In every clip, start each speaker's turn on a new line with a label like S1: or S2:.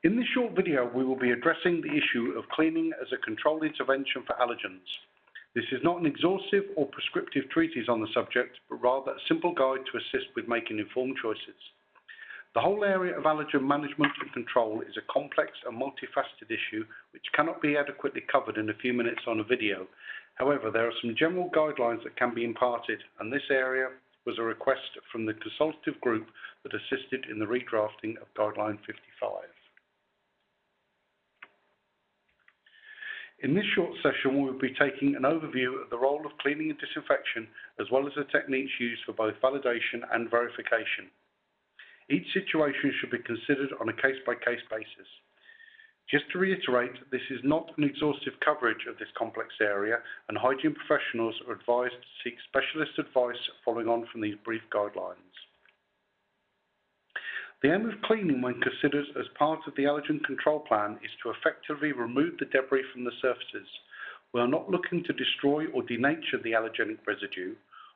S1: In this short video, we will be addressing the issue of cleaning as a control intervention for allergens. This is not an exhaustive or prescriptive treatise on the subject, but rather a simple guide to assist with making informed choices. The whole area of allergen management and control is a complex and multifaceted issue which cannot be adequately covered in a few minutes on a video. However, there are some general guidelines that can be imparted, and this area was a request from the consultative group that assisted in the redrafting of Guideline 55. In this short session, we will be taking an overview of the role of cleaning and disinfection, as well as the techniques used for both validation and verification. Each situation should be considered on a case-by-case basis. Just to reiterate, this is not an exhaustive coverage of this complex area, and hygiene professionals are advised to seek specialist advice following on from these brief guidelines. The aim of cleaning when considered as part of the allergen control plan is to effectively remove the debris from the surfaces. We are not looking to destroy or denature the allergenic residue,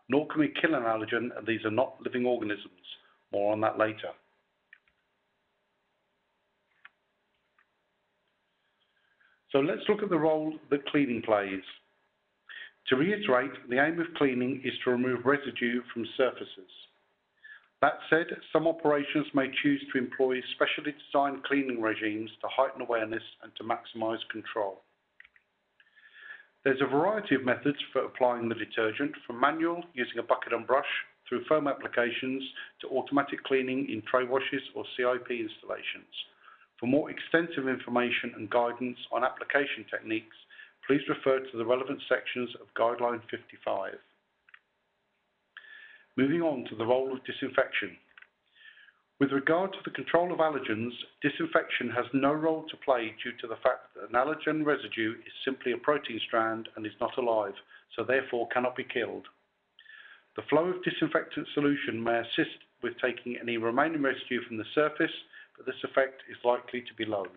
S1: nor can we kill an allergen, and these are not living organisms. More on that later. So let's look at the role that cleaning plays. To reiterate, the aim of cleaning is to remove residue from surfaces. That said, some operations may choose to employ specially designed cleaning regimes to heighten awareness and to maximize control. There's a variety of methods for applying the detergent, from manual, using a bucket and brush, through foam applications, to automatic cleaning in tray washes or CIP installations. For more extensive information and guidance on application techniques, please refer to the relevant sections of Guideline 55. Moving on to the role of disinfection. With regard to the control of allergens, disinfection has no role to play due to the fact that an allergen residue is simply a protein strand and is not alive, so therefore cannot be killed. The flow of disinfectant solution may assist with taking any remaining residue from the surface, but this effect is likely to be low.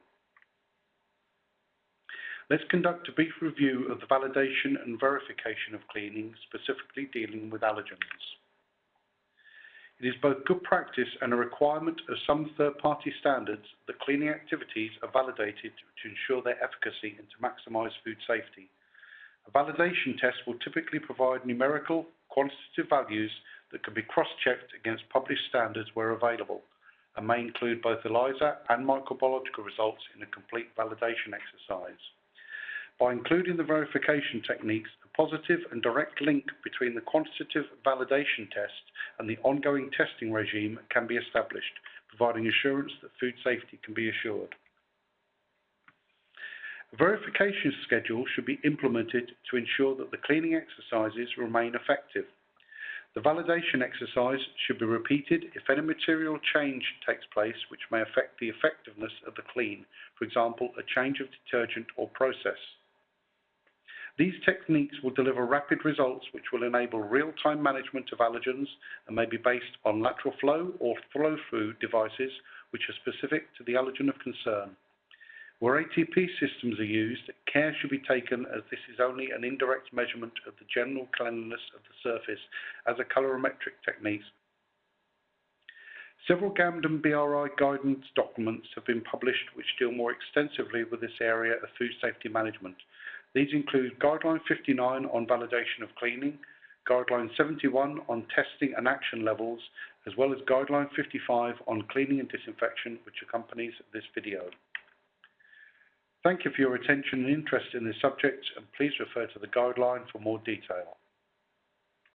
S1: Let's conduct a brief review of the validation and verification of cleaning, specifically dealing with allergens. It is both good practice and a requirement of some third-party standards that cleaning activities are validated to ensure their efficacy and to maximize food safety. A validation test will typically provide numerical, quantitative values that can be cross-checked against published standards where available, and may include both ELISA and microbiological results in a complete validation exercise. By including the verification techniques, a positive and direct link between the quantitative validation test and the ongoing testing regime can be established, providing assurance that food safety can be assured. A verification schedule should be implemented to ensure that the cleaning exercises remain effective. The validation exercise should be repeated if any material change takes place which may affect the effectiveness of the clean, for example, a change of detergent or process. These techniques will deliver rapid results which will enable real-time management of allergens and may be based on lateral flow or flow-through devices which are specific to the allergen of concern. Where ATP systems are used, care should be taken as this is only an indirect measurement of the general cleanliness of the surface as a colorimetric technique. Several GAMD and BRI guidance documents have been published which deal more extensively with this area of food safety management. These include Guideline 59 on validation of cleaning, Guideline 71 on testing and action levels, as well as Guideline 55 on cleaning and disinfection, which accompanies this video. Thank you for your attention and interest in this subject, and please refer to the guideline for more detail.